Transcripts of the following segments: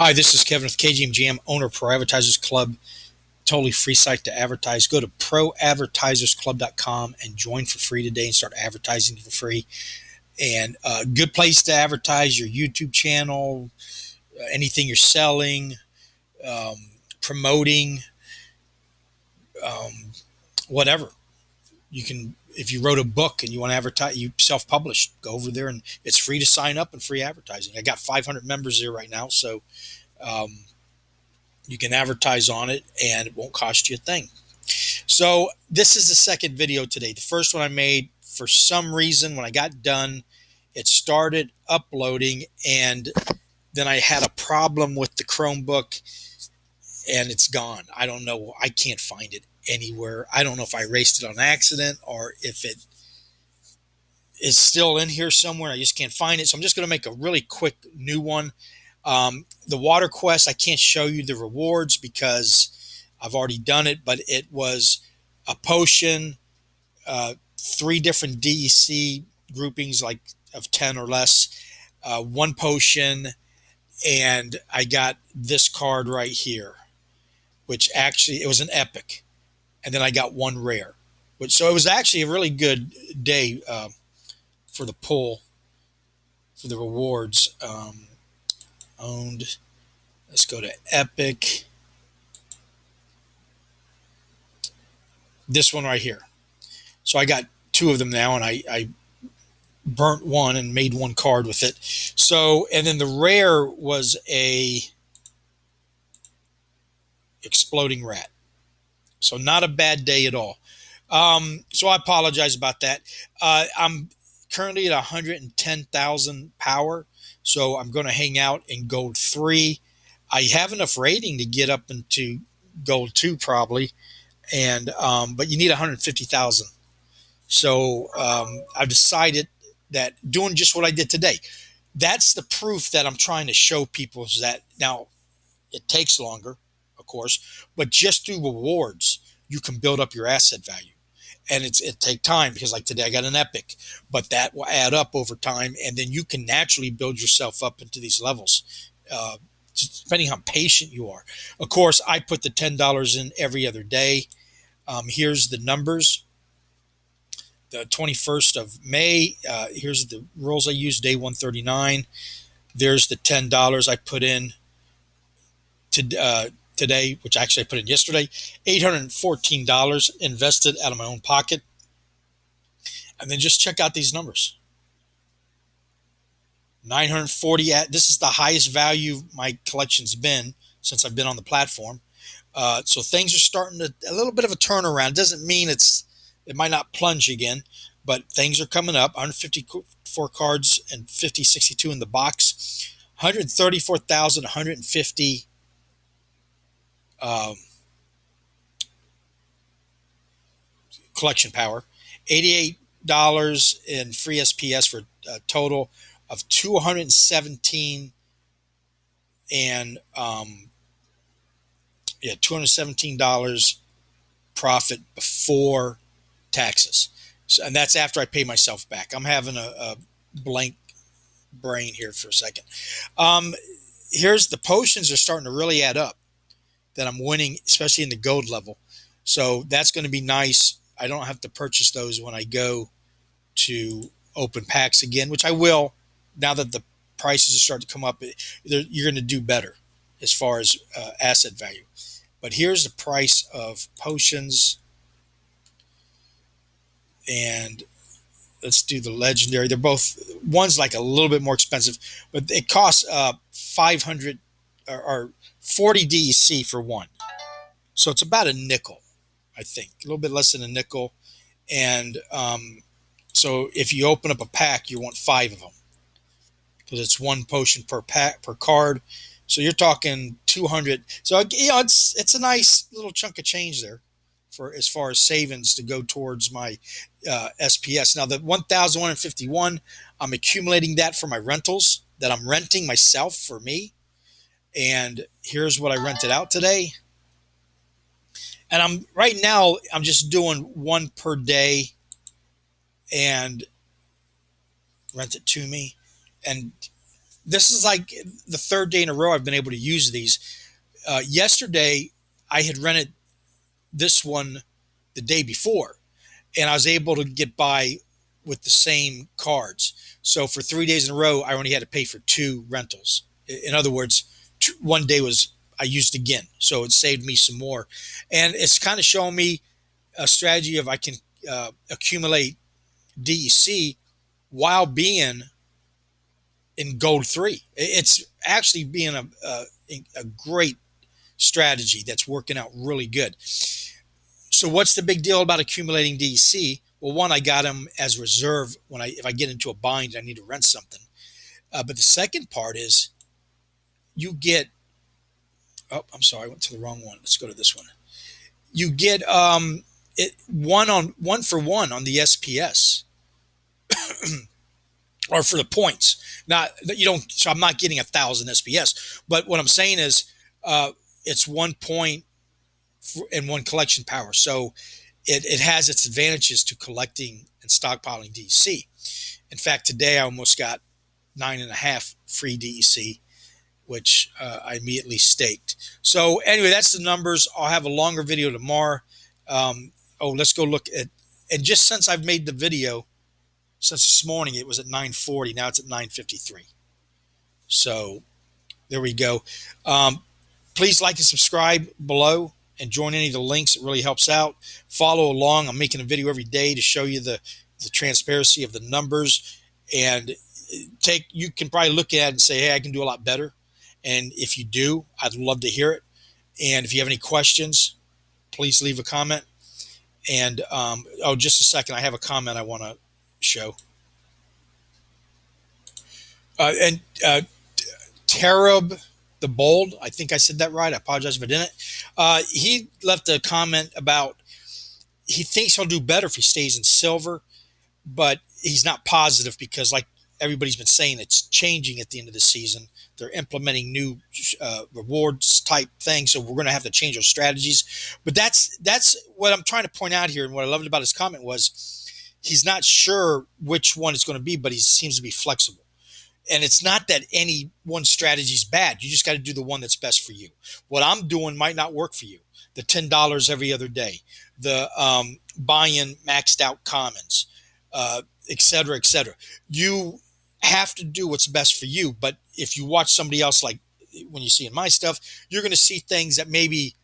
Hi, this is Kevin with KGMGM, owner of ProAdvertisersClub. Totally free site to advertise. Go to ProAdvertisersClub.com and join for free today and start advertising for free. And a good place to advertise your YouTube channel, anything you're selling, um, promoting, um, whatever. You can, if you wrote a book and you want to advertise, you self-published, go over there and it's free to sign up and free advertising. I got 500 members there right now, so um, you can advertise on it and it won't cost you a thing. So this is the second video today. The first one I made, for some reason, when I got done, it started uploading and then I had a problem with the Chromebook and it's gone. I don't know. I can't find it anywhere. I don't know if I erased it on accident or if it is still in here somewhere. I just can't find it. So I'm just going to make a really quick new one. The water quest, I can't show you the rewards because I've already done it, but it was a potion, three different DEC groupings, like of 10 or less, one potion, and I got this card right here, which actually, it was an epic. And then I got one rare. So it was actually a really good day for the pull, for the rewards. Owned. Let's go to epic. This one right here. So I got two of them now, and I burnt one and made one card with it. So, and then the rare was a exploding rat. So not a bad day at all. So I apologize about that. I'm currently at 110,000 power. So I'm going to hang out in gold 3. I have enough rating to get up into gold 2 probably. And, but you need 150,000. So I've decided that doing just what I did today, that's the proof that I'm trying to show people, is that now it takes longer, of course, but just through rewards, you can build up your asset value. And it take time because, like today, I got an epic, but that will add up over time, and then you can naturally build yourself up into these levels, depending how patient you are. Of course, I put the $10 in every other day. Here's the numbers. The 21st of May. Here's the rules I used, day 139. There's the $10 I put in today, which actually I put in yesterday. $814 invested out of my own pocket. And then just check out these numbers. 940 this is the highest value my collection's been since I've been on the platform. So things are starting to a little bit of a turnaround. It doesn't mean it might not plunge again, but things are coming up. 154 cards and 5062 in the box. 134,150 collection power. $88 in free SPS for a total of 217 and $217 profit before taxes. So, and that's after I pay myself back. I'm having a blank brain here for a second. Here's the potions are starting to really add up that I'm winning, especially in the gold level. So that's going to be nice. I don't have to purchase those when I go to open packs again, which I will now that the prices are starting to come up. You're going to do better as far as asset value. But here's the price of potions. And let's do the legendary. They're both, one's like a little bit more expensive, but it costs 500 or 40 DEC for one. So it's about a nickel, I think, a little bit less than a nickel. And so if you open up a pack, you want 5 of them because it's one potion per pack per card. So you're talking 200. So it's a nice little chunk of change there for as far as savings to go towards my SPS. Now the 1,151, I'm accumulating that for my rentals that I'm renting myself for me. And here's what I rented out today. And I'm just doing one per day and rent it to me. And this is like the third day in a row I've been able to use these. Yesterday, I had rented this one the day before, and I was able to get by with the same cards. So for 3 days in a row, I only had to pay for two rentals. In other words, one day was I used again, so it saved me some more, and it's kind of showing me a strategy of I can accumulate DEC while being in gold three. It's actually being a great strategy that's working out really good. So what's the big deal about accumulating DEC? Well, one, I got them as reserve when if I get into a bind, I need to rent something. But the second part is you get. Oh, I'm sorry, I went to the wrong one. Let's go to this one. You get one for one on the SPS or for the points. Not that you don't. So I'm not getting 1,000 SPS, but what I'm saying is it's 1 point and one collection power. So it has its advantages to collecting and stockpiling DEC. In fact, today I almost got 9.5 free DEC, which I immediately staked. So anyway, that's the numbers. I'll have a longer video tomorrow. Let's go look at, and just since I've made the video, since this morning, it was at 9:40. Now it's at 9:53. So there we go. Please like and subscribe below and join any of the links. It really helps out. Follow along. I'm making a video every day to show you the transparency of the numbers. And you can probably look at it and say, hey, I can do a lot better. And if you do, I'd love to hear it. And if you have any questions, please leave a comment. And just a second, I have a comment I want to show. And Tarab the Bold, I think I said that right. I apologize if I didn't. He left a comment about he thinks he'll do better if he stays in silver, but he's not positive because, like everybody's been saying, it's changing at the end of the season. They're implementing new rewards type things, so we're going to have to change our strategies. But that's what I'm trying to point out here, and what I loved about his comment was he's not sure which one it's going to be, but he seems to be flexible. And it's not that any one strategy is bad. You just got to do the one that's best for you. What I'm doing might not work for you. The $10 every other day, the buying maxed out commons, et cetera, et cetera. You have to do what's best for you. But if you watch somebody else, like when you see in my stuff, you're going to see things that maybe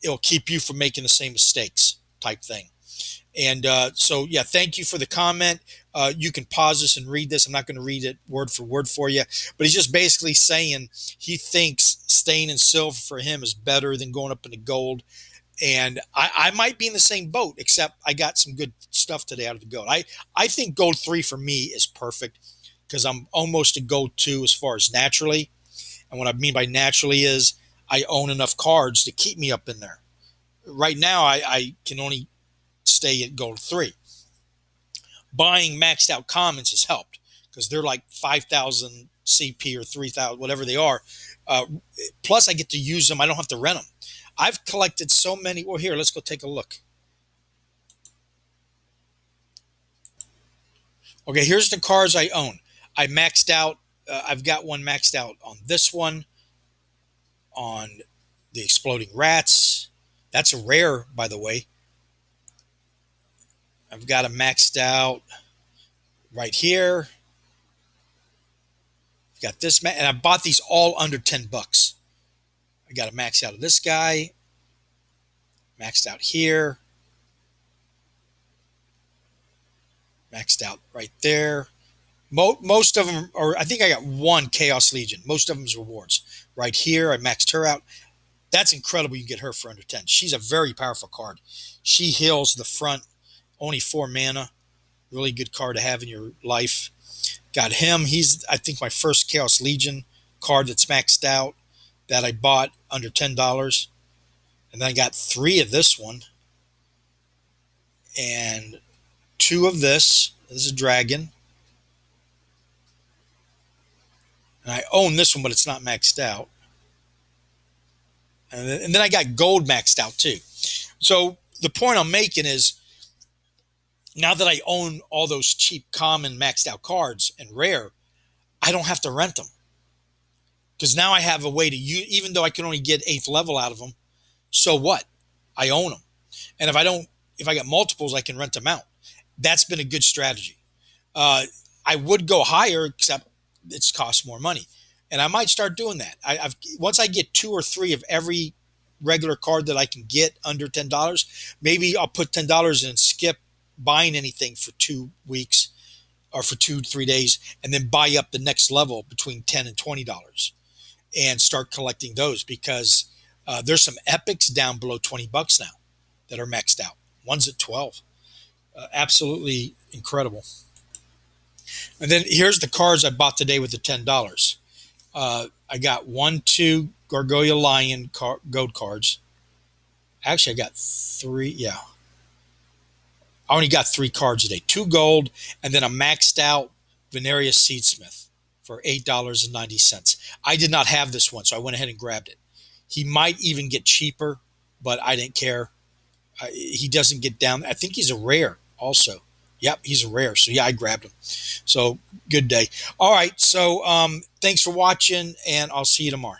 it'll keep you from making the same mistakes type thing. And so, yeah, thank you for the comment. You can pause this and read this. I'm not going to read it word for word for you, but he's just basically saying he thinks staying in silver for him is better than going up into gold. And I might be in the same boat, except I got some good stuff today out of the gold. I think gold 3 for me is perfect because I'm almost a gold 2 as far as naturally. And what I mean by naturally is I own enough cards to keep me up in there. Right now, I can only stay at gold 3. Buying maxed out commons has helped because they're like 5,000 CP or 3,000, whatever they are. Plus, I get to use them. I don't have to rent them. I've collected so many. Well, here, let's go take a look. Okay, here's the cards I own. I maxed out. I've got one maxed out on this one, on the Exploding Rats. That's a rare, by the way. I've got a maxed out right here. I've got this, and I bought these all under $10. I got a max out of this guy, maxed out here, maxed out right there. Most of them are, I think I got one Chaos Legion. Most of them is rewards. Right here, I maxed her out. That's incredible. You can get her for under 10. She's a very powerful card. She heals the front, only 4 mana. Really good card to have in your life. Got him. He's, I think, my first Chaos Legion card that's maxed out that I bought under $10. And then I got 3 of this one. And 2 of this. This is a dragon. And I own this one, but it's not maxed out. And then I got gold maxed out too. So the point I'm making is, now that I own all those cheap common maxed out cards and rare, I don't have to rent them because now I have a way to use, even though I can only get eighth level out of them. So what? I own them. And if I get multiples, I can rent them out. That's been a good strategy. Uh, I would go higher, except it's cost more money, and I might start doing that. I've once I get two or three of every regular card that I can get under $10, maybe I'll put $10 in and skip buying anything for 2 weeks or for 2 3 days, and then buy up the next level between $10 and $20, and start collecting those because there's some epics down below $20 now that are maxed out. One's at 12. Absolutely incredible. And then here's the cards I bought today with the $10. I got 1, 2 Gargoyle Lion gold cards. Actually, I got 3. Yeah, I only got 3 cards today. 2 gold, and then a maxed out Veneria Seedsmith for $8.90. I did not have this one, so I went ahead and grabbed it. He might even get cheaper, but I didn't care. He doesn't get down. I think he's a rare also. Yep, he's a rare. So yeah, I grabbed him. So good day. All right. So thanks for watching, and I'll see you tomorrow.